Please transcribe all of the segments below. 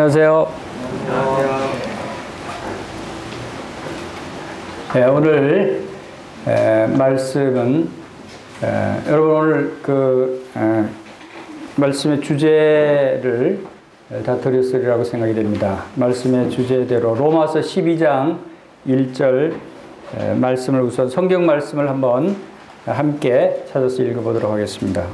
안녕하세요. 네, 오늘 말씀은 여러분 오늘 말씀의 주제를 다 드렸으리라고 생각이 됩니다. 말씀의 주제대로 로마서 12장 1절 말씀을 우선 성경 말씀을 한번 함께 찾아서 읽어보도록 하겠습니다.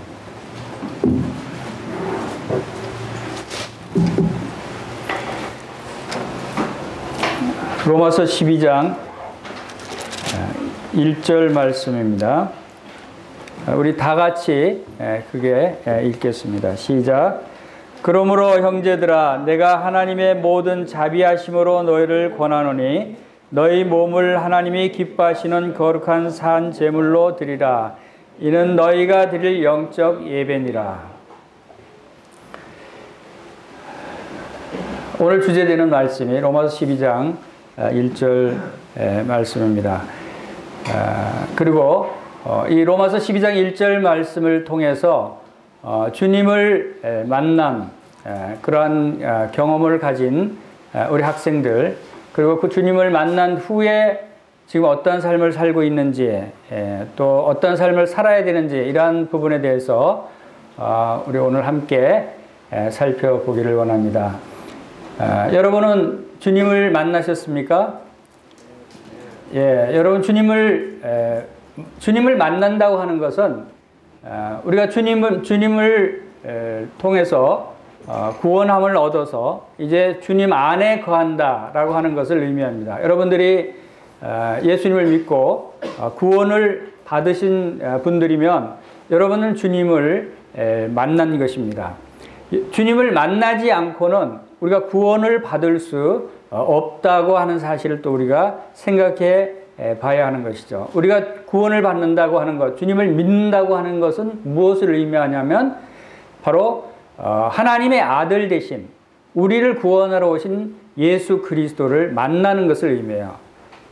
로마서 12장 1절 말씀입니다. 우리 다 같이 크게 읽겠습니다. 시작. 그러므로 형제들아 내가 하나님의 모든 자비하심으로 너희를 권하노니 너희 몸을 하나님이 기뻐하시는 거룩한 산 제물로 드리라. 이는 너희가 드릴 영적 예배니라. 오늘 주제되는 말씀이 로마서 12장 1절 말씀입니다. 그리고 이 로마서 12장 1절 말씀을 통해서 주님을 만난 그러한 경험을 가진 우리 학생들, 그리고 그 주님을 만난 후에 지금 어떤 삶을 살고 있는지, 또 어떤 삶을 살아야 되는지, 이러한 부분에 대해서 우리 오늘 함께 살펴보기를 원합니다. 여러분은 주님을 만나셨습니까? 예, 여러분 주님을 만난다고 하는 것은 우리가 주님을 통해서 구원함을 얻어서 이제 주님 안에 거한다라고 하는 것을 의미합니다. 여러분들이 예수님을 믿고 구원을 받으신 분들이면 여러분은 주님을 만난 것입니다. 주님을 만나지 않고는 우리가 구원을 받을 수 없다고 하는 사실을 또 우리가 생각해 봐야 하는 것이죠. 우리가 구원을 받는다고 하는 것, 주님을 믿는다고 하는 것은 무엇을 의미하냐면 바로 하나님의 아들 되신, 우리를 구원하러 오신 예수 그리스도를 만나는 것을 의미해요.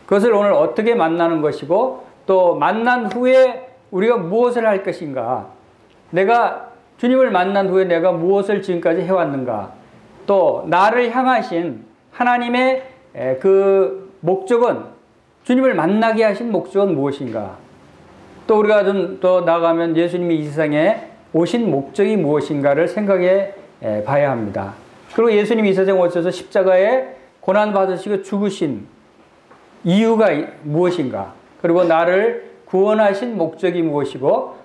그것을 오늘 어떻게 만나는 것이고, 또 만난 후에 우리가 무엇을 할 것인가, 내가 주님을 만난 후에 내가 무엇을 지금까지 해왔는가, 또 나를 향하신 하나님의 그 목적은, 주님을 만나게 하신 목적은 무엇인가, 또 우리가 좀 더 나아가면 예수님이 이 세상에 오신 목적이 무엇인가를 생각해 봐야 합니다. 그리고 예수님이 이 세상에 오셔서 십자가에 고난받으시고 죽으신 이유가 무엇인가, 그리고 나를 구원하신 목적이 무엇이고,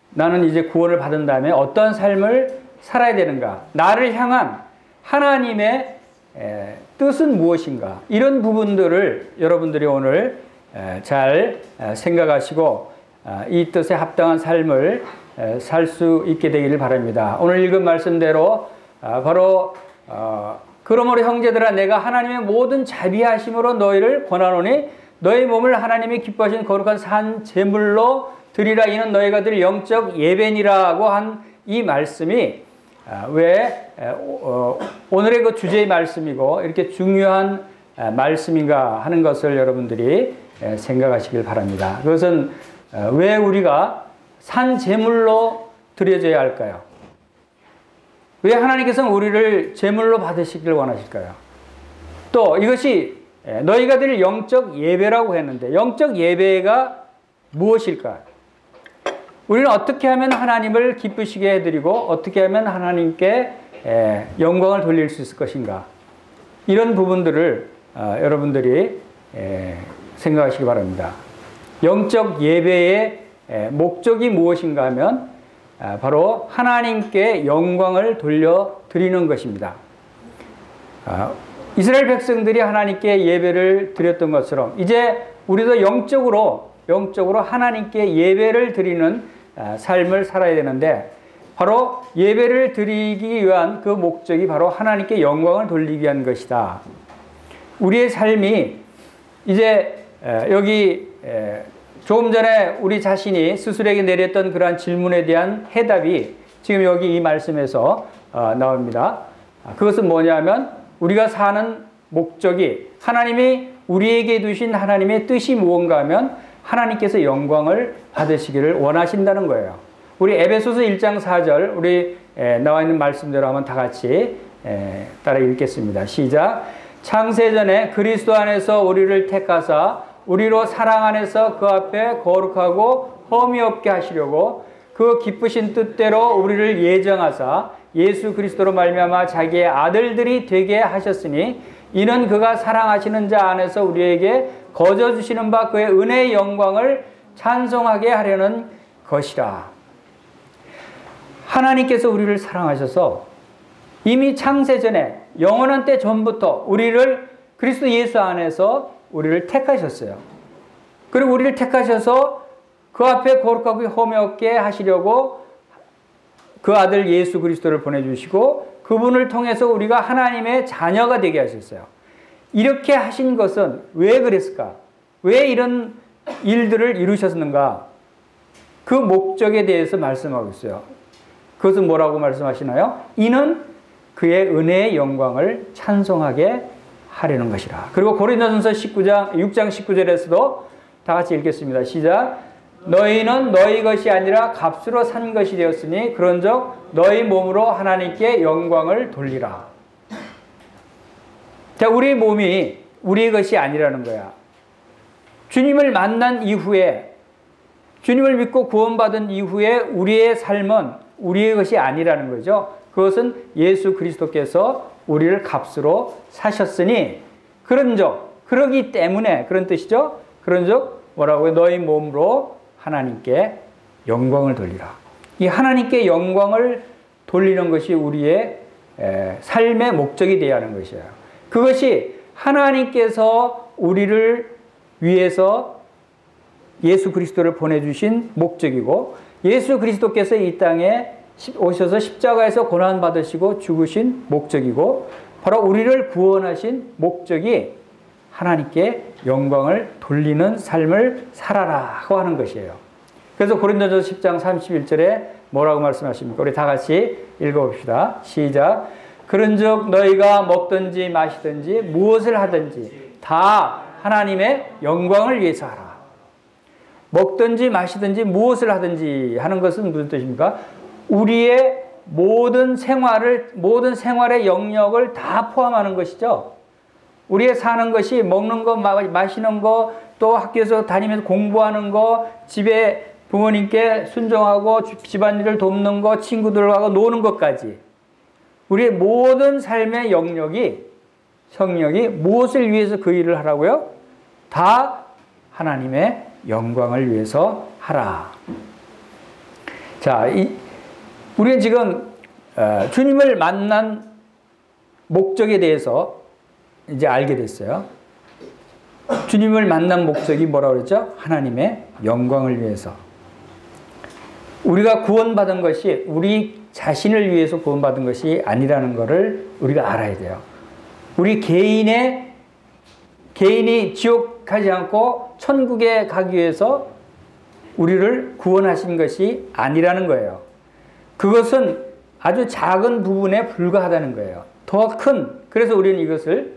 나는 이제 구원을 받은 다음에 어떤 삶을 살아야 되는가, 나를 향한 하나님의 뜻은 무엇인가, 이런 부분들을 여러분들이 오늘 잘 생각하시고 이 뜻에 합당한 삶을 살 수 있게 되기를 바랍니다. 오늘 읽은 말씀대로 바로 그러므로 형제들아 내가 하나님의 모든 자비하심으로 너희를 권하노니 너희 몸을 하나님이 기뻐하시는 거룩한 산 제물로 드리라. 이는 너희가 드릴 영적 예배니라고 한 이 말씀이 왜 오늘의 그 주제의 말씀이고 이렇게 중요한 말씀인가 하는 것을 여러분들이 생각하시길 바랍니다. 그것은 왜 우리가 산 제물로 드려져야 할까요? 왜 하나님께서는 우리를 제물로 받으시기를 원하실까요? 또 이것이 너희가 드릴 영적 예배라고 했는데, 영적 예배가 무엇일까? 우리는 어떻게 하면 하나님을 기쁘시게 해드리고 어떻게 하면 하나님께 영광을 돌릴 수 있을 것인가, 이런 부분들을 여러분들이 생각하시기 바랍니다. 영적 예배의 목적이 무엇인가 하면 바로 하나님께 영광을 돌려드리는 것입니다. 이스라엘 백성들이 하나님께 예배를 드렸던 것처럼 이제 우리도 영적으로 하나님께 예배를 드리는 삶을 살아야 되는데, 바로 예배를 드리기 위한 그 목적이 바로 하나님께 영광을 돌리기 위한 것이다. 우리의 삶이 이제 여기 조금 전에 우리 자신이 스스로에게 내렸던 그러한 질문에 대한 해답이 지금 여기 이 말씀에서 나옵니다. 그것은 뭐냐면 우리가 사는 목적이, 하나님이 우리에게 두신 하나님의 뜻이 무언가 하면 하나님께서 영광을 받으시기를 원하신다는 거예요. 우리 에베소서 1장 4절 우리 나와 있는 말씀대로 한번 다 같이 따라 읽겠습니다. 시작. 창세전에 그리스도 안에서 우리를 택하사 우리로 사랑 안에서 그 앞에 거룩하고 흠이 없게 하시려고 그 기쁘신 뜻대로 우리를 예정하사 예수 그리스도로 말미암아 자기의 아들들이 되게 하셨으니 이는 그가 사랑하시는 자 안에서 우리에게 거저 주시는 바 그의 은혜의 영광을 찬송하게 하려는 것이라. 하나님께서 우리를 사랑하셔서 이미 창세전에 영원한 때 전부터 우리를 그리스도 예수 안에서 우리를 택하셨어요. 그리고 우리를 택하셔서 그 앞에 거룩하고 흠이 없게 하시려고 그 아들 예수 그리스도를 보내주시고 그분을 통해서 우리가 하나님의 자녀가 되게 하셨어요. 이렇게 하신 것은 왜 그랬을까? 왜 이런 일들을 이루셨는가? 그 목적에 대해서 말씀하고 있어요. 그것은 뭐라고 말씀하시나요? 이는 그의 은혜의 영광을 찬송하게 하려는 것이라. 그리고 고린도전서 6장 19절에서도 다 같이 읽겠습니다. 시작. 너희는 너희 것이 아니라 값으로 산 것이 되었으니 그런즉 너희 몸으로 하나님께 영광을 돌리라. 자, 우리 몸이 우리의 것이 아니라는 거야. 주님을 만난 이후에, 주님을 믿고 구원받은 이후에 우리의 삶은 우리의 것이 아니라는 거죠. 그것은 예수 그리스도께서 우리를 값으로 사셨으니 그런즉, 그러기 때문에, 그런 뜻이죠. 그런즉 뭐라고요? 너희 몸으로 하나님께 영광을 돌리라. 이 하나님께 영광을 돌리는 것이 우리의 삶의 목적이 되어야 하는 것이에요. 그것이 하나님께서 우리를 위해서 예수 그리스도를 보내주신 목적이고 예수 그리스도께서 이 땅에 오셔서 십자가에서 고난받으시고 죽으신 목적이고 바로 우리를 구원하신 목적이 하나님께 영광을 돌리는 삶을 살아라고 하는 것이에요. 그래서 고린도전서 10장 31절에 뭐라고 말씀하십니까? 우리 다 같이 읽어봅시다. 시작. 그런즉 너희가 먹든지 마시든지 무엇을 하든지 다 하나님의 영광을 위해서 하라. 먹든지 마시든지 무엇을 하든지 하는 것은 무슨 뜻입니까? 우리의 모든 생활의 영역을 다 포함하는 것이죠. 우리의 사는 것이 먹는 거, 마시는 거, 또 학교에서 다니면서 공부하는 거, 집에 부모님께 순종하고 집안일을 돕는 거, 친구들하고 노는 것까지 우리의 모든 삶의 영역이 무엇을 위해서 그 일을 하라고요? 다 하나님의 영광을 위해서 하라. 자, 우리는 지금 주님을 만난 목적에 대해서 이제 알게 됐어요. 주님을 만난 목적이 뭐라고 그랬죠? 하나님의 영광을 위해서. 우리가 구원받은 것이 우리 자신을 위해서 구원받은 것이 아니라는 것을 우리가 알아야 돼요. 우리 개인이 지옥 가지 않고 천국에 가기 위해서 우리를 구원하신 것이 아니라는 거예요. 그것은 아주 작은 부분에 불과하다는 거예요. 더 큰, 그래서 우리는 이것을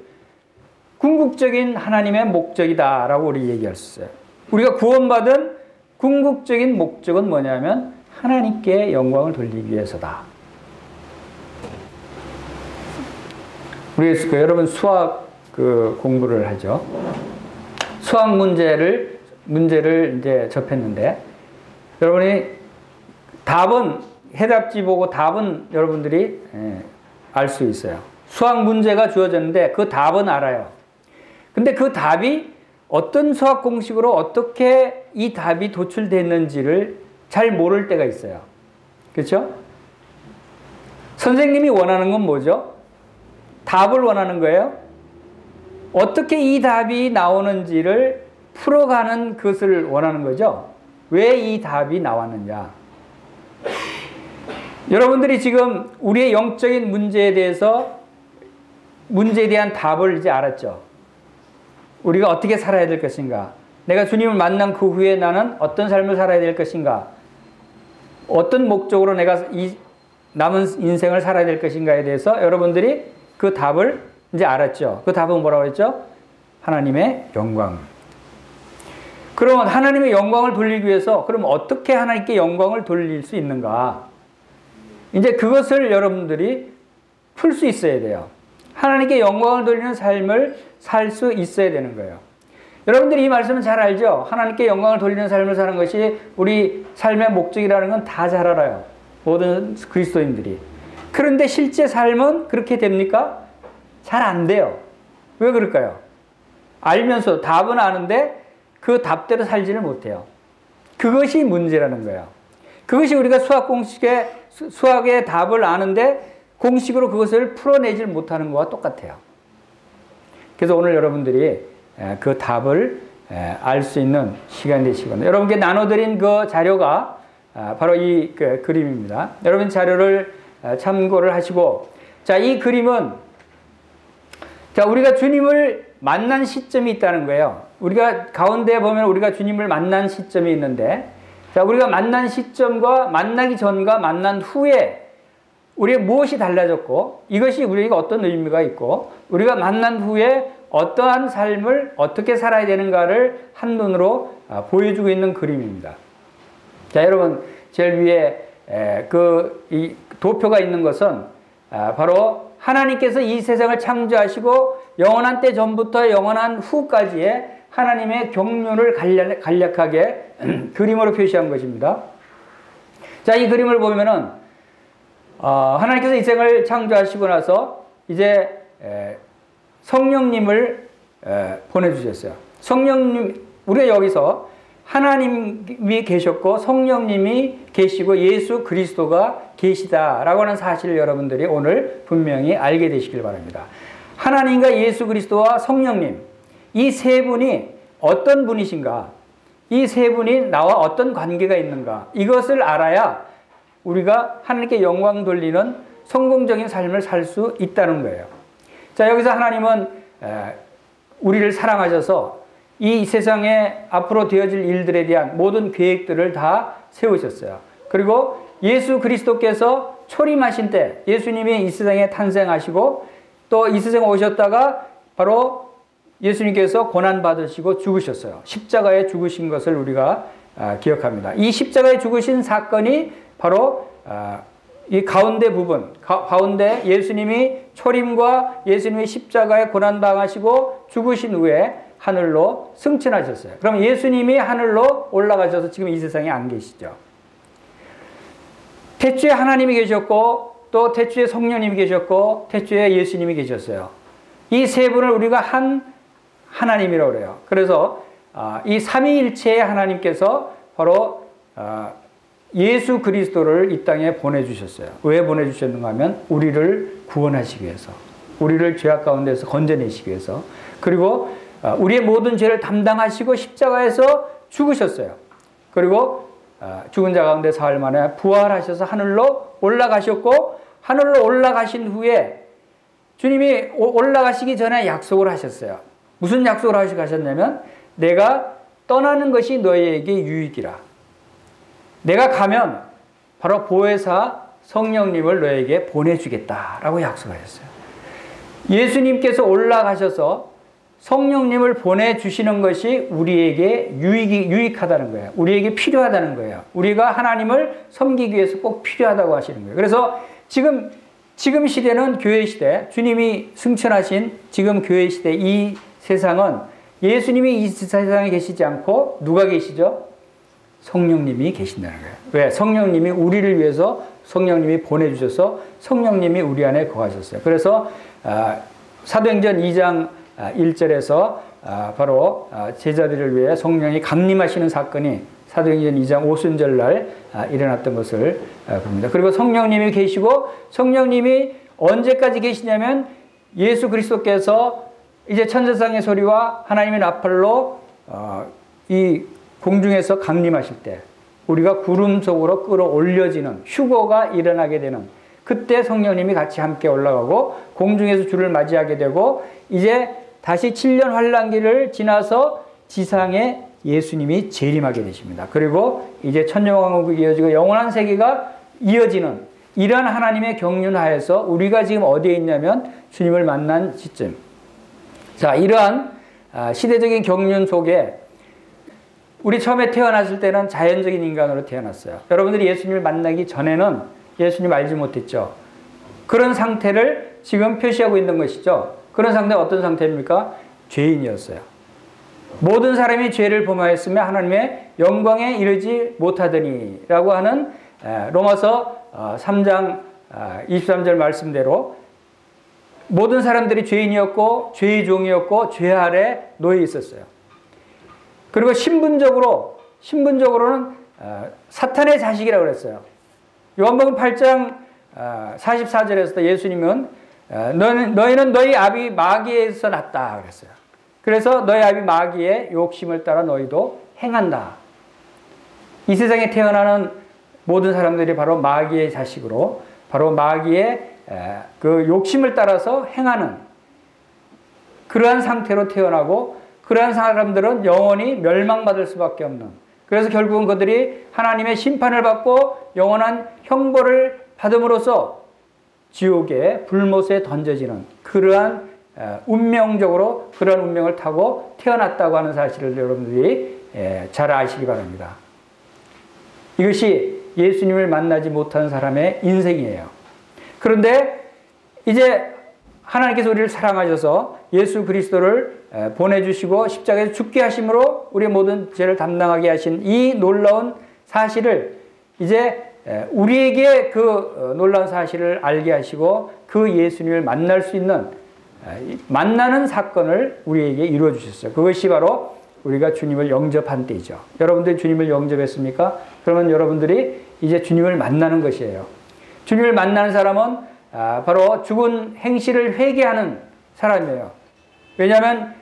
궁극적인 하나님의 목적이다라고 우리 얘기할 수 있어요. 우리가 구원받은 궁극적인 목적은 뭐냐면 하나님께 영광을 돌리기 위해서다. 우리 여러분 수학 공부를 하죠. 수학 문제를 이제 접했는데 여러분이 해답지 보고 답은 여러분들이 알 수 있어요. 수학 문제가 주어졌는데 그 답은 알아요. 근데 그 답이 어떤 수학 공식으로 어떻게 이 답이 도출됐는지를 잘 모를 때가 있어요. 그렇죠? 선생님이 원하는 건 뭐죠? 답을 원하는 거예요. 어떻게 이 답이 나오는지를 풀어가는 것을 원하는 거죠. 왜 이 답이 나왔느냐. 여러분들이 지금 우리의 영적인 문제에 대한 답을 이제 알았죠. 우리가 어떻게 살아야 될 것인가. 내가 주님을 만난 그 후에 나는 어떤 삶을 살아야 될 것인가. 어떤 목적으로 내가 이 남은 인생을 살아야 될 것인가에 대해서 여러분들이 그 답을 이제 알았죠. 그 답은 뭐라고 했죠? 하나님의 영광. 그러면 하나님의 영광을 돌리기 위해서 그럼 어떻게 하나님께 영광을 돌릴 수 있는가? 이제 그것을 여러분들이 풀 수 있어야 돼요. 하나님께 영광을 돌리는 삶을 살 수 있어야 되는 거예요. 여러분들이 이 말씀은 잘 알죠? 하나님께 영광을 돌리는 삶을 사는 것이 우리 삶의 목적이라는 건 다 잘 알아요. 모든 그리스도인들이. 그런데 실제 삶은 그렇게 됩니까? 잘 안 돼요. 왜 그럴까요? 알면서 답은 아는데 그 답대로 살지를 못해요. 그것이 문제라는 거예요. 그것이 우리가 수학의 답을 아는데 공식으로 그것을 풀어내질 못하는 것과 똑같아요. 그래서 오늘 여러분들이 그 답을 알 수 있는 시간이 되시거든요. 여러분께 나눠드린 그 자료가 바로 이 그림입니다. 여러분 자료를 참고를 하시고, 자, 이 그림은, 자, 우리가 주님을 만난 시점이 있다는 거예요. 우리가 가운데 보면 우리가 주님을 만난 시점이 있는데, 자, 우리가 만난 시점과 만나기 전과 만난 후에 우리의 무엇이 달라졌고, 이것이 우리에게 어떤 의미가 있고, 우리가 만난 후에 어떠한 삶을 어떻게 살아야 되는가를 한눈으로 보여주고 있는 그림입니다. 자, 여러분, 제일 위에 이 도표가 있는 것은 바로 하나님께서 이 세상을 창조하시고 영원한 때 전부터 영원한 후까지의 하나님의 경륜을 간략하게 그림으로 표시한 것입니다. 자, 이 그림을 보면은 하나님께서 이 세상을 창조하시고 나서 이제 성령님을 보내주셨어요. 성령님, 우리가 여기서 하나님이 계셨고 성령님이 계시고 예수 그리스도가 계시다라고 하는 사실을 여러분들이 오늘 분명히 알게 되시길 바랍니다. 하나님과 예수 그리스도와 성령님, 이 세 분이 어떤 분이신가, 이 세 분이 나와 어떤 관계가 있는가, 이것을 알아야 우리가 하나님께 영광 돌리는 성공적인 삶을 살 수 있다는 거예요. 자, 여기서 하나님은 우리를 사랑하셔서 이 세상에 앞으로 되어질 일들에 대한 모든 계획들을 다 세우셨어요. 그리고 예수 그리스도께서 초림하신 때 예수님이 이 세상에 탄생하시고 또 이 세상에 오셨다가 바로 예수님께서 고난받으시고 죽으셨어요. 십자가에 죽으신 것을 우리가 기억합니다. 이 십자가에 죽으신 사건이 바로 이 가운데 부분, 가운데 예수님이 초림과 예수님이 십자가에 고난당하시고 죽으신 후에 하늘로 승천하셨어요. 그럼 예수님이 하늘로 올라가셔서 지금 이 세상에 안 계시죠. 태초에 하나님이 계셨고 또 태초에 성령님이 계셨고 태초에 예수님이 계셨어요. 이 세 분을 우리가 한 하나님이라고 그래요. 그래서 이 삼위일체의 하나님께서 바로 예수 그리스도를 이 땅에 보내주셨어요. 왜 보내주셨는가 하면 우리를 구원하시기 위해서, 우리를 죄악 가운데서 건져내시기 위해서, 그리고 우리의 모든 죄를 담당하시고 십자가에서 죽으셨어요. 그리고 죽은 자 가운데 사흘 만에 부활하셔서 하늘로 올라가셨고, 하늘로 올라가신 후에 주님이 올라가시기 전에 약속을 하셨어요. 무슨 약속을 하셨냐면 내가 떠나는 것이 너희에게 유익이라. 내가 가면 바로 보혜사 성령님을 너에게 보내주겠다라고 약속하셨어요. 예수님께서 올라가셔서 성령님을 보내주시는 것이 우리에게 유익하다는 거예요. 우리에게 필요하다는 거예요. 우리가 하나님을 섬기기 위해서 꼭 필요하다고 하시는 거예요. 그래서 지금 시대는 교회 시대, 주님이 승천하신 지금 교회 시대 이 세상은 예수님이 이 세상에 계시지 않고 누가 계시죠? 성령님이 계신다는 거예요. 왜? 성령님이 우리를 위해서 성령님이 보내주셔서 성령님이 우리 안에 거하셨어요. 그래서 사도행전 2장 1절에서 바로 제자들을 위해 성령이 강림하시는 사건이 사도행전 2장 오순절날 일어났던 것을 봅니다. 그리고 성령님이 계시고 성령님이 언제까지 계시냐면 예수 그리스도께서 이제 천사장의 소리와 하나님의 나팔로 이 공중에서 강림하실 때 우리가 구름 속으로 끌어올려지는 휴거가 일어나게 되는 그때 성령님이 같이 함께 올라가고 공중에서 주를 맞이하게 되고 이제 다시 7년 환란기를 지나서 지상에 예수님이 재림하게 되십니다. 그리고 이제 천년왕국이 이어지고 영원한 세계가 이어지는 이러한 하나님의 경륜 하에서 우리가 지금 어디에 있냐면 주님을 만난 시점. 자, 이러한 시대적인 경륜 속에 우리 처음에 태어났을 때는 자연적인 인간으로 태어났어요. 여러분들이 예수님을 만나기 전에는 예수님 알지 못했죠. 그런 상태를 지금 표시하고 있는 것이죠. 그런 상태가 어떤 상태입니까? 죄인이었어요. 모든 사람이 죄를 범하였으며 하나님의 영광에 이르지 못하더니 라고 하는 로마서 3장 23절 말씀대로 모든 사람들이 죄인이었고 죄의 종이었고 죄 아래 놓여 있었어요. 그리고 신분적으로는 사탄의 자식이라고 그랬어요. 요한복음 8장 44절에서 예수님은 너희는 너희 아비 마귀에서 났다 그랬어요. 그래서 너희 아비 마귀의 욕심을 따라 너희도 행한다. 이 세상에 태어나는 모든 사람들이 바로 마귀의 자식으로 바로 마귀의 그 욕심을 따라서 행하는 그러한 상태로 태어나고 그러한 사람들은 영원히 멸망받을 수밖에 없는, 그래서 결국은 그들이 하나님의 심판을 받고 영원한 형벌을 받음으로써 지옥의 불못에 던져지는 그러한 운명적으로 그런 운명을 타고 태어났다고 하는 사실을 여러분들이 잘 아시기 바랍니다. 이것이 예수님을 만나지 못한 사람의 인생이에요. 그런데 이제 하나님께서 우리를 사랑하셔서 예수 그리스도를 보내주시고 십자가에서 죽게 하심으로 우리의 모든 죄를 담당하게 하신 이 놀라운 사실을 이제 우리에게 그 놀라운 사실을 알게 하시고 그 예수님을 만날 수 있는 만나는 사건을 우리에게 이루어 주셨어요. 그것이 바로 우리가 주님을 영접한 때이죠. 여러분들이 주님을 영접했습니까? 그러면 여러분들이 이제 주님을 만나는 것이에요. 주님을 만나는 사람은 바로 죽은 행실을 회개하는 사람이에요. 왜냐하면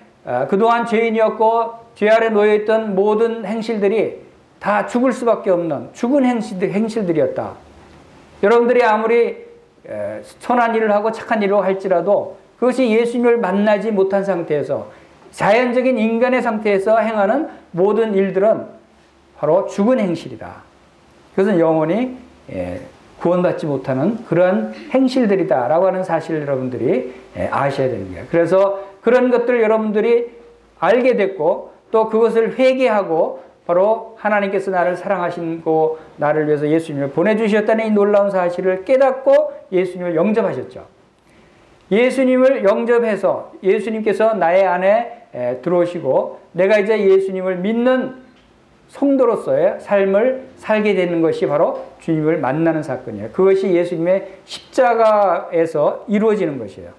그동안 죄인이었고 죄 아래 놓여있던 모든 행실들이 다 죽을 수밖에 없는 죽은 행실들이었다. 여러분들이 아무리 선한 일을 하고 착한 일을 할지라도 그것이 예수님을 만나지 못한 상태에서 자연적인 인간의 상태에서 행하는 모든 일들은 바로 죽은 행실이다. 그것은 영원히 구원받지 못하는 그러한 행실들이다 라고 하는 사실을 여러분들이 아셔야 되는 거예요. 그래서 그런 것들을 여러분들이 알게 됐고 또 그것을 회개하고 바로 하나님께서 나를 사랑하시고 나를 위해서 예수님을 보내주셨다는 이 놀라운 사실을 깨닫고 예수님을 영접하셨죠. 예수님을 영접해서 예수님께서 나의 안에 들어오시고 내가 이제 예수님을 믿는 성도로서의 삶을 살게 되는 것이 바로 주님을 만나는 사건이에요. 그것이 예수님의 십자가에서 이루어지는 것이에요.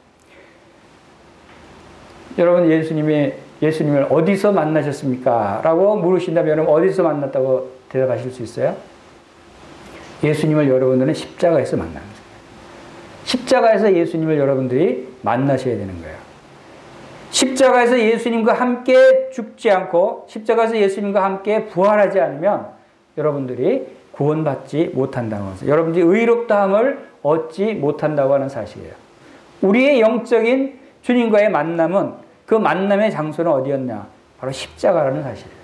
여러분 예수님을 어디서 만나셨습니까? 라고 물으신다면 여러분 어디서 만났다고 대답하실 수 있어요? 예수님을 여러분들은 십자가에서 만나는 거예요. 십자가에서 예수님을 여러분들이 만나셔야 되는 거예요. 십자가에서 예수님과 함께 죽지 않고 십자가에서 예수님과 함께 부활하지 않으면 여러분들이 구원받지 못한다는 것을, 여러분들이 의롭다함을 얻지 못한다고 하는 사실이에요. 우리의 영적인 주님과의 만남은 그 만남의 장소는 어디였냐? 바로 십자가라는 사실이에요.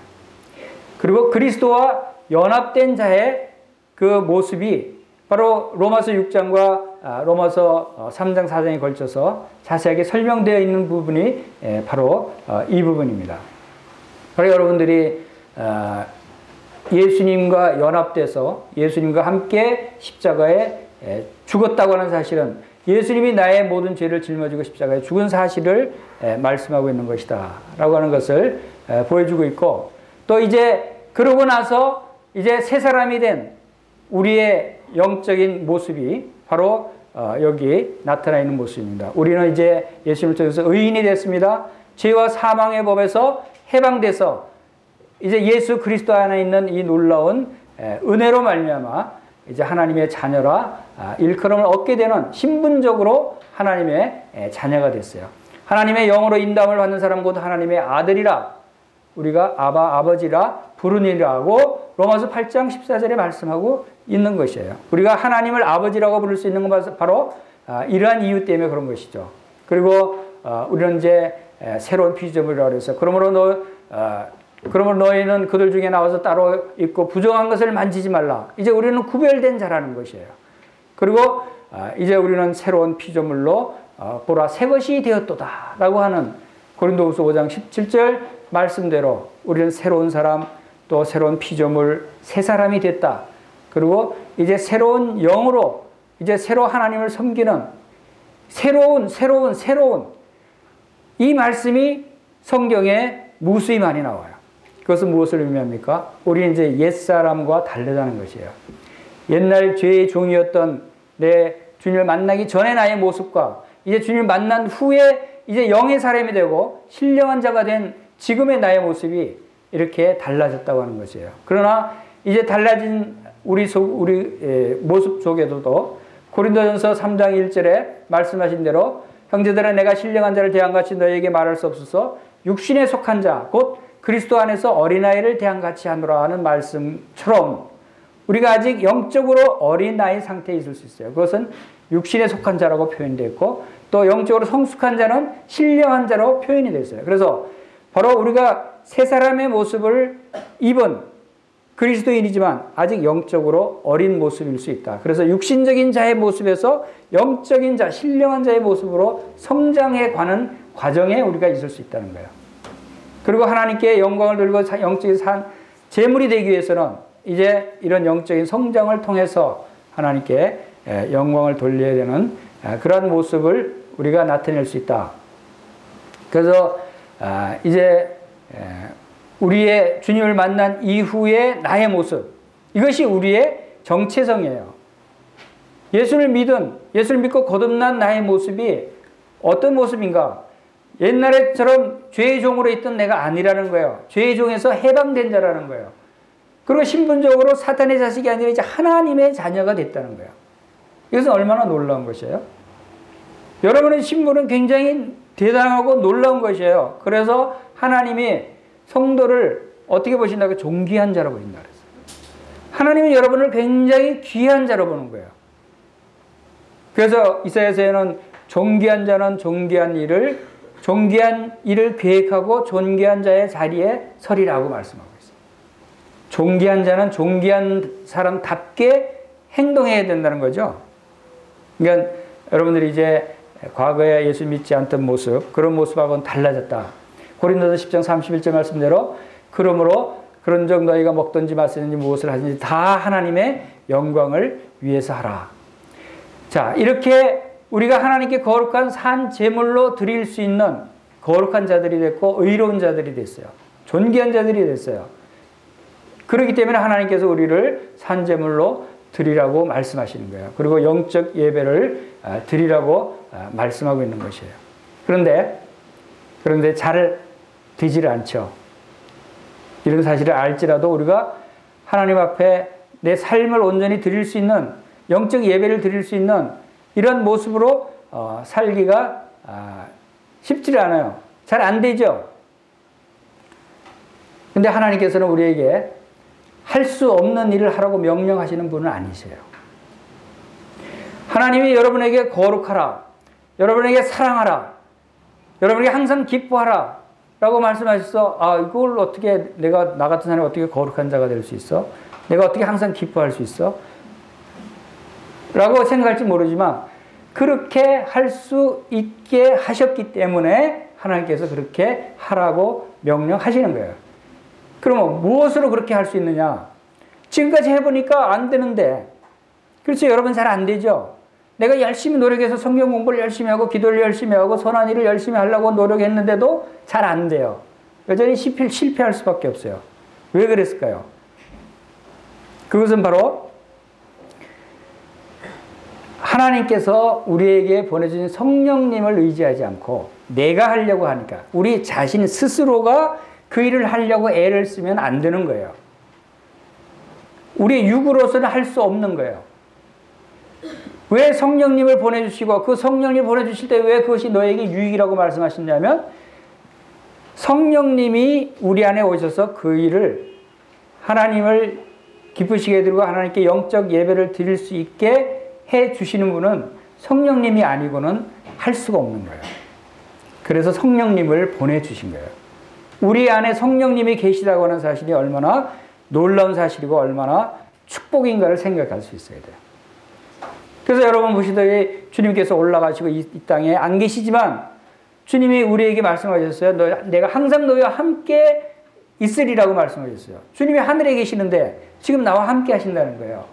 그리고 그리스도와 연합된 자의 그 모습이 바로 로마서 6장과 로마서 3장 4장에 걸쳐서 자세하게 설명되어 있는 부분이 바로 이 부분입니다. 바로 여러분들이 예수님과 연합돼서 예수님과 함께 십자가에 죽었다고 하는 사실은 예수님이 나의 모든 죄를 짊어지고 십자가에 죽은 사실을 말씀하고 있는 것이다 라고 하는 것을 보여주고 있고, 또 이제 그러고 나서 이제 새 사람이 된 우리의 영적인 모습이 바로 여기 나타나 있는 모습입니다. 우리는 이제 예수님을 통해서 의인이 됐습니다. 죄와 사망의 법에서 해방돼서 이제 예수 그리스도 안에 있는 이 놀라운 은혜로 말미암아 이제 하나님의 자녀라 일컬음을 얻게 되는, 신분적으로 하나님의 자녀가 됐어요. 하나님의 영으로 인도함을 받는 사람 곧 하나님의 아들이라 우리가 아버지라 부르니라고 로마서 8장 14절에 말씀하고 있는 것이에요. 우리가 하나님을 아버지라고 부를 수 있는 것은 바로 이러한 이유 때문에 그런 것이죠. 그리고 우리는 이제 새로운 피조물이라고 해서 그러므로 너희는 그들 중에 나와서 따로 있고 부정한 것을 만지지 말라. 이제 우리는 구별된 자라는 것이에요. 그리고 이제 우리는 새로운 피조물로 보라 새 것이 되었도다 라고 하는 고린도후서 5장 17절 말씀대로 우리는 새로운 사람, 또 새로운 피조물, 새 사람이 됐다. 그리고 이제 새로운 영으로 이제 새로 하나님을 섬기는 새로운 이 말씀이 성경에 무수히 많이 나와요. 그것은 무엇을 의미합니까? 우리는 이제 옛사람과 다르다는 것이에요. 옛날 죄의 종이었던 내 주님을 만나기 전에 나의 모습과 이제 주님을 만난 후에 이제 영의 사람이 되고 신령한 자가 된 지금의 나의 모습이 이렇게 달라졌다고 하는 것이에요. 그러나 이제 달라진 우리 모습 속에도 고린도전서 3장 1절에 말씀하신 대로 형제들아 내가 신령한 자를 대함같이 너희에게 말할 수 없어서 육신에 속한 자 곧 그리스도 안에서 어린아이를 대함같이 하노라 하는 말씀처럼 우리가 아직 영적으로 어린아이 상태에 있을 수 있어요. 그것은 육신에 속한 자라고 표현되어 있고 또 영적으로 성숙한 자는 신령한 자로 표현이 되어 있어요. 그래서 바로 우리가 새 사람의 모습을 입은 그리스도인이지만 아직 영적으로 어린 모습일 수 있다. 그래서 육신적인 자의 모습에서 영적인 자, 신령한 자의 모습으로 성장해 가는 과정에 우리가 있을 수 있다는 거예요. 그리고 하나님께 영광을 돌리고 영적인 제물이 되기 위해서는 이제 이런 영적인 성장을 통해서 하나님께 영광을 돌려야 되는 그런 모습을 우리가 나타낼 수 있다. 그래서 이제 우리의 주님을 만난 이후의 나의 모습, 이것이 우리의 정체성이에요. 예수를 믿고 거듭난 나의 모습이 어떤 모습인가? 옛날에처럼 죄의 종으로 있던 내가 아니라는 거예요. 죄의 종에서 해방된 자라는 거예요. 그리고 신분적으로 사탄의 자식이 아니라 이제 하나님의 자녀가 됐다는 거예요. 이것은 얼마나 놀라운 것이에요? 여러분의 신분은 굉장히 대단하고 놀라운 것이에요. 그래서 하나님이 성도를 어떻게 보신다고? 존귀한 자로 보신다 그랬어요. 하나님은 여러분을 굉장히 귀한 자로 보는 거예요. 그래서 이사야서에는 존귀한 자는 존귀한 일을 계획하고 존귀한 자의 자리에 서리라고 말씀하고 있어요. 존귀한 자는 존귀한 사람답게 행동해야 된다는 거죠. 그러니까 여러분들이 이제 과거에 예수 믿지 않던 모습, 그런 모습하고는 달라졌다. 고린도서 10장 31절 말씀대로 그러므로 그런즉 너희가 먹든지 마시든지 무엇을 하든지 다 하나님의 영광을 위해서 하라. 자, 이렇게 우리가 하나님께 거룩한 산 제물로 드릴 수 있는 거룩한 자들이 됐고 의로운 자들이 됐어요. 존귀한 자들이 됐어요. 그렇기 때문에 하나님께서 우리를 산 제물로 드리라고 말씀하시는 거예요. 그리고 영적 예배를 드리라고 말씀하고 있는 것이에요. 그런데 잘 되지를 않죠. 이런 사실을 알지라도 우리가 하나님 앞에 내 삶을 온전히 드릴 수 있는 영적 예배를 드릴 수 있는 이런 모습으로 살기가 쉽지 않아요. 잘 안 되죠. 근데 하나님께서는 우리에게 할 수 없는 일을 하라고 명령하시는 분은 아니세요. 하나님이 여러분에게 거룩하라, 여러분에게 사랑하라, 여러분에게 항상 기뻐하라 라고 말씀하셔서 이걸 어떻게 내가 나 같은 사람이 어떻게 거룩한 자가 될 수 있어? 내가 어떻게 항상 기뻐할 수 있어? 라고 생각할지 모르지만 그렇게 할 수 있게 하셨기 때문에 하나님께서 그렇게 하라고 명령하시는 거예요. 그러면 무엇으로 그렇게 할 수 있느냐? 지금까지 해보니까 안 되는데. 그렇죠? 여러분 잘 안 되죠? 내가 열심히 노력해서 성경 공부를 열심히 하고 기도를 열심히 하고 선한 일을 열심히 하려고 노력했는데도 잘 안 돼요. 여전히 실패할 수밖에 없어요. 왜 그랬을까요? 그것은 바로 하나님께서 우리에게 보내주신 성령님을 의지하지 않고 내가 하려고 하니까 우리 자신 스스로가 그 일을 하려고 애를 쓰면 안 되는 거예요. 우리 육으로서는 할 수 없는 거예요. 왜 성령님을 보내주시고 그 성령님을 보내주실 때 왜 그것이 너에게 유익이라고 말씀하시냐면 성령님이 우리 안에 오셔서 그 일을 하나님을 기쁘시게 드리고 하나님께 영적 예배를 드릴 수 있게 해 주시는 분은 성령님이 아니고는 할 수가 없는 거예요. 그래서 성령님을 보내주신 거예요. 우리 안에 성령님이 계시다고 하는 사실이 얼마나 놀라운 사실이고 얼마나 축복인가를 생각할 수 있어야 돼요. 그래서 여러분 보시다시피 주님께서 올라가시고 이 땅에 안 계시지만 주님이 우리에게 말씀하셨어요. 내가 항상 너희와 함께 있으리라고 말씀하셨어요. 주님이 하늘에 계시는데 지금 나와 함께 하신다는 거예요.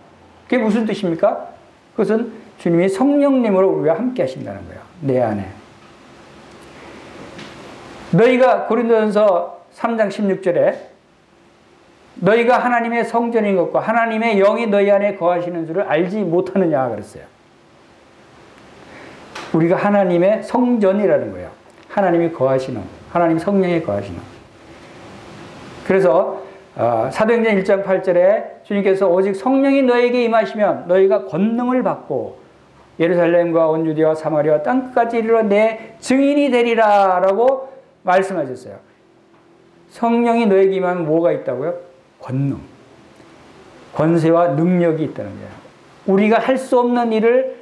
그게 무슨 뜻입니까? 그것은 주님이 성령님으로 우리와 함께 하신다는 거예요. 내 안에. 너희가 고린도전서 3장 16절에 너희가 하나님의 성전인 것과 하나님의 영이 너희 안에 거하시는 줄을 알지 못하느냐 그랬어요. 우리가 하나님의 성전이라는 거예요. 하나님이 거하시는, 하나님 성령이 거하시는. 그래서 사도행전 1장 8절에 주님께서 오직 성령이 너에게 임하시면 너희가 권능을 받고 예루살렘과 온 유대와 사마리아 땅끝까지 이르러 내 증인이 되리라 라고 말씀하셨어요. 성령이 너에게 임하면 뭐가 있다고요? 권능, 권세와 능력이 있다는 거예요. 우리가 할 수 없는 일을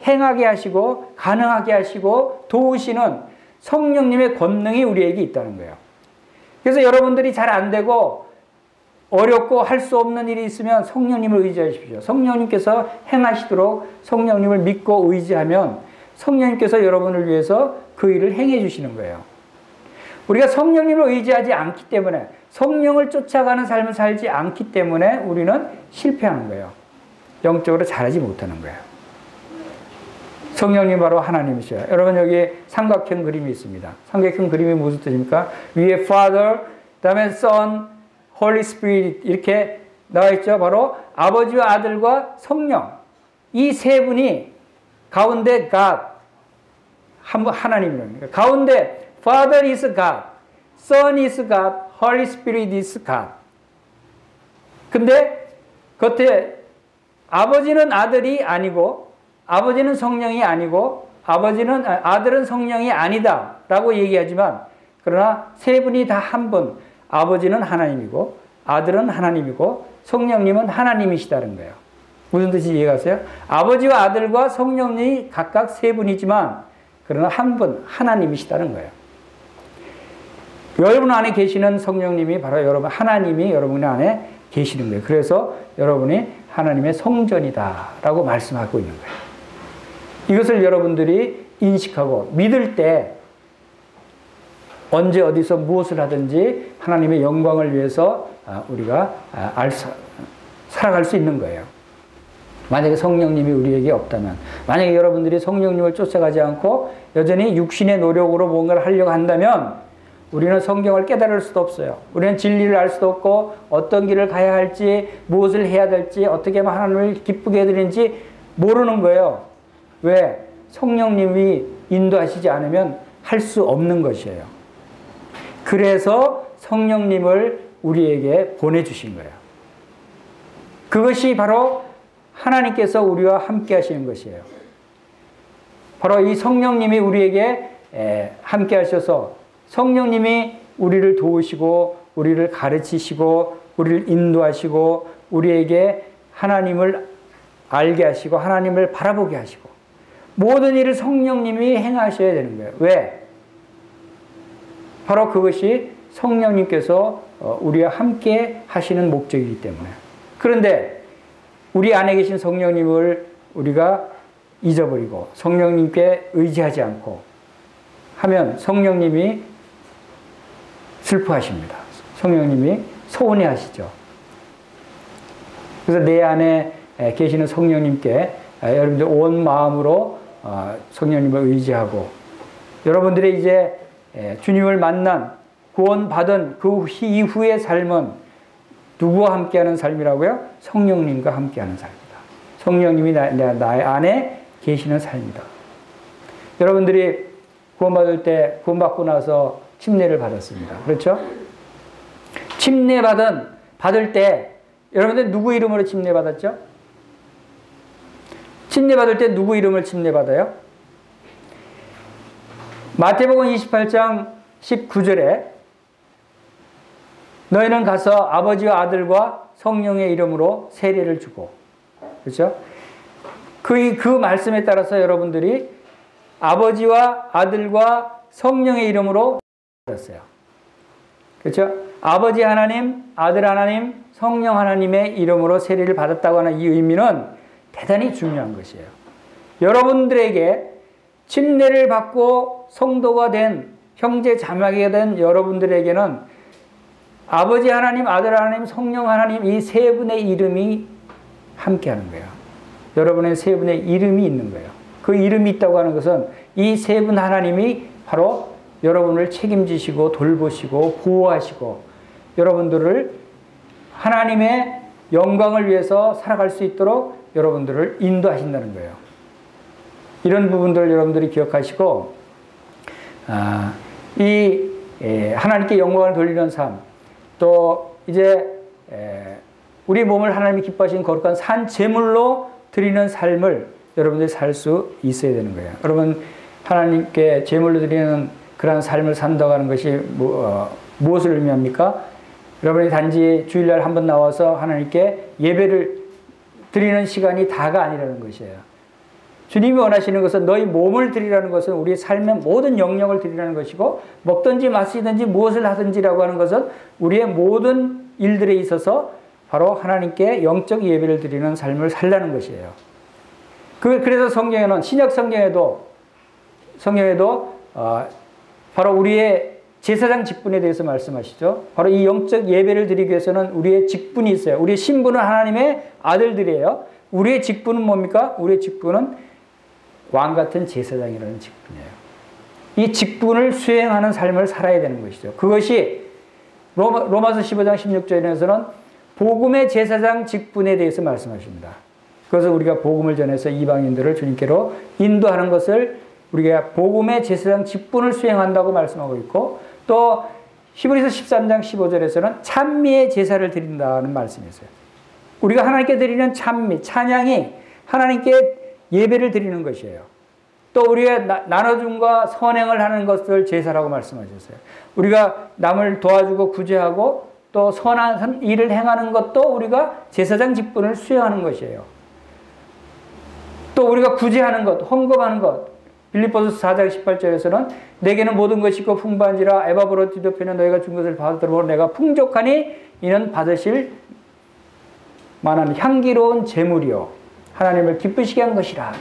행하게 하시고 가능하게 하시고 도우시는 성령님의 권능이 우리에게 있다는 거예요. 그래서 여러분들이 잘 안 되고 어렵고 할 수 없는 일이 있으면 성령님을 의지하십시오. 성령님께서 행하시도록 성령님을 믿고 의지하면 성령님께서 여러분을 위해서 그 일을 행해 주시는 거예요. 우리가 성령님을 의지하지 않기 때문에, 성령을 쫓아가는 삶을 살지 않기 때문에 우리는 실패하는 거예요. 영적으로 잘하지 못하는 거예요. 성령님 바로 하나님이셔요. 여러분 여기 삼각형 그림이 있습니다. 삼각형 그림이 무슨 뜻입니까? 위에 Father, 그 다음에 Son, Holy Spirit 이렇게 나와 있죠. 바로 아버지와 아들과 성령. 이 세 분이 가운데 God, 하나님입니다. 가운데 Father is God, Son is God, Holy Spirit is God. 근데 겉에 아버지는 아들이 아니고 아버지는 성령이 아니고 아들은 성령이 아니다 라고 얘기하지만 그러나 세 분이 다 한 분, 아버지는 하나님이고 아들은 하나님이고 성령님은 하나님이시다는 거예요. 무슨 뜻인지 이해가세요? 아버지와 아들과 성령님이 각각 세 분이지만 그러나 한 분, 하나님이시다는 거예요. 여러분 안에 계시는 성령님이 바로 여러분, 하나님이 여러분 안에 계시는 거예요. 그래서 여러분이 하나님의 성전이다 라고 말씀하고 있는 거예요. 이것을 여러분들이 인식하고 믿을 때 언제 어디서 무엇을 하든지 하나님의 영광을 위해서 우리가 살아갈 수 있는 거예요. 만약에 성령님이 우리에게 없다면, 만약에 여러분들이 성령님을 쫓아가지 않고 여전히 육신의 노력으로 뭔가를 하려고 한다면 우리는 성경을 깨달을 수도 없어요. 우리는 진리를 알 수도 없고 어떤 길을 가야 할지, 무엇을 해야 될지, 어떻게 하면 하나님을 기쁘게 해드리는지 모르는 거예요. 왜? 성령님이 인도하시지 않으면 할 수 없는 것이에요. 그래서 성령님을 우리에게 보내주신 거예요. 그것이 바로 하나님께서 우리와 함께 하시는 것이에요. 바로 이 성령님이 우리에게 함께 하셔서 성령님이 우리를 도우시고 우리를 가르치시고 우리를 인도하시고 우리에게 하나님을 알게 하시고 하나님을 바라보게 하시고 모든 일을 성령님이 행하셔야 되는 거예요. 왜? 바로 그것이 성령님께서 우리와 함께 하시는 목적이기 때문에. 그런데 우리 안에 계신 성령님을 우리가 잊어버리고 성령님께 의지하지 않고 하면 성령님이 슬퍼하십니다. 성령님이 서운해 하시죠. 그래서 내 안에 계시는 성령님께 여러분들 온 마음으로 성령님을 의지하고 여러분들의 이제 주님을 만난 구원받은 그 이후의 삶은 누구와 함께하는 삶이라고요? 성령님과 함께하는 삶이다. 성령님이 나의 안에 계시는 삶이다. 여러분들이 구원받을 때 구원받고 나서 침례를 받았습니다. 그렇죠? 침례 받을 때 여러분들 누구 이름으로 침례 받았죠? 침례 받을 때 누구 이름을 침례 받아요? 마태복음 28장 19절에 너희는 가서 아버지와 아들과 성령의 이름으로 세례를 주고, 그렇죠? 그 말씀에 따라서 여러분들이 아버지와 아들과 성령의 이름으로 받았어요. 그렇죠? 아버지 하나님, 아들 하나님, 성령 하나님의 이름으로 세례를 받았다고 하는 이 의미는 대단히 중요한 것이에요. 여러분들에게 침례를 받고 성도가 된 형제 자매가 된 여러분들에게는 아버지 하나님, 아들 하나님, 성령 하나님 이 세 분의 이름이 함께하는 거예요. 여러분의 세 분의 이름이 있는 거예요. 그 이름이 있다고 하는 것은 이 세 분 하나님이 바로 여러분을 책임지시고 돌보시고 보호하시고 여러분들을 하나님의 영광을 위해서 살아갈 수 있도록 여러분들을 인도하신다는 거예요. 이런 부분들을 여러분들이 기억하시고 하나님께 영광을 돌리는 삶, 또 이제 우리 몸을 하나님이 기뻐하시는 거룩한 산 제물로 드리는 삶을 여러분들이 살 수 있어야 되는 거예요. 여러분 하나님께 제물로 드리는 그러한 삶을 산다고 하는 것이 무엇을 의미합니까? 여러분이 단지 주일날 한번 나와서 하나님께 예배를 드리는 시간이 다가 아니라는 것이에요. 주님이 원하시는 것은 너희 몸을 드리라는 것은 우리의 삶의 모든 영역을 드리라는 것이고, 먹든지 마시든지 무엇을 하든지라고 하는 것은 우리의 모든 일들에 있어서 바로 하나님께 영적 예배를 드리는 삶을 살라는 것이에요. 그래서 성경에는, 신약 성경에도 바로 우리의 제사장 직분에 대해서 말씀하시죠. 바로 이 영적 예배를 드리기 위해서는 우리의 직분이 있어요. 우리의 신분은 하나님의 아들들이에요. 우리의 직분은 뭡니까? 우리의 직분은 왕 같은 제사장이라는 직분이에요. 이 직분을 수행하는 삶을 살아야 되는 것이죠. 그것이 로마서 15장 16절에서는 복음의 제사장 직분에 대해서 말씀하십니다. 그것은 우리가 복음을 전해서 이방인들을 주님께로 인도하는 것을 우리가 복음의 제사장 직분을 수행한다고 말씀하고 있고, 또 히브리서 13장 15절에서는 찬미의 제사를 드린다는 말씀이 있어요. 우리가 하나님께 드리는 찬미, 찬양이 하나님께 예배를 드리는 것이에요. 또 우리가 나눠줌과 선행을 하는 것을 제사라고 말씀하셨어요. 우리가 남을 도와주고 구제하고 또 선한 일을 행하는 것도 우리가 제사장 직분을 수행하는 것이에요. 또 우리가 구제하는 것, 헌금하는 것, 빌립보서 4장 18절에서는 내게는 모든 것이 있고 풍부한지라 에바브로디도페는 너희가 준 것을 받으므로 내가 풍족하니 이는 받으실 만한 향기로운 제물이요 하나님을 기쁘시게 한 것이라.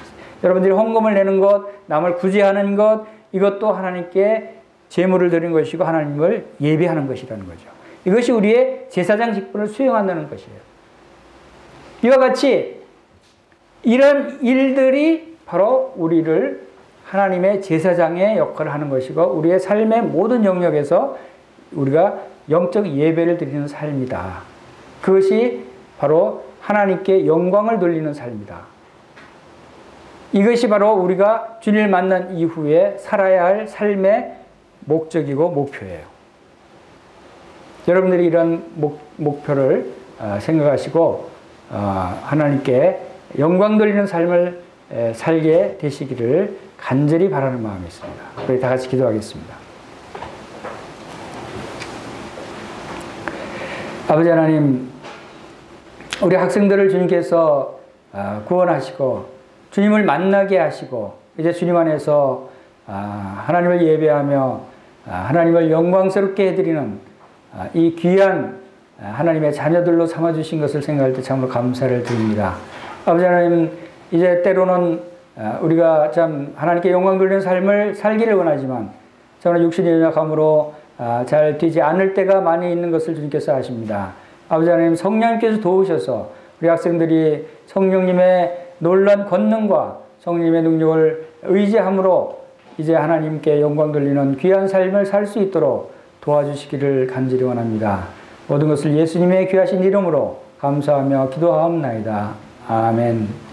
여러분들이 헌금을 내는 것, 남을 구제하는 것, 이것도 하나님께 제물을 드리는 것이고 하나님을 예배하는 것이라는 거죠. 이것이 우리의 제사장 직분을 수행한다는 것이에요. 이와 같이 이런 일들이 바로 우리를 하나님의 제사장의 역할을 하는 것이고 우리의 삶의 모든 영역에서 우리가 영적 예배를 드리는 삶이다. 그것이 바로 하나님께 영광을 돌리는 삶이다. 이것이 바로 우리가 주님을 만난 이후에 살아야 할 삶의 목적이고 목표예요. 여러분들이 이런 목표를 생각하시고 하나님께 영광 돌리는 삶을 살게 되시기를 간절히 바라는 마음이 있습니다. 우리 다 같이 기도하겠습니다. 아버지 하나님, 우리 학생들을 주님께서 구원하시고 주님을 만나게 하시고 이제 주님 안에서 하나님을 예배하며 하나님을 영광스럽게 해드리는 이 귀한 하나님의 자녀들로 삼아주신 것을 생각할 때 참으로 감사를 드립니다. 아버지 하나님, 이제 때로는 우리가 참 하나님께 영광 돌리는 삶을 살기를 원하지만 저는 육신의 연약함으로 잘 되지 않을 때가 많이 있는 것을 주님께서 아십니다. 아버지 하나님, 성령님께서 도우셔서 우리 학생들이 성령님의 놀라운 권능과 성령님의 능력을 의지함으로 이제 하나님께 영광 돌리는 귀한 삶을 살 수 있도록 도와주시기를 간절히 원합니다. 모든 것을 예수님의 귀하신 이름으로 감사하며 기도하옵나이다. 아멘.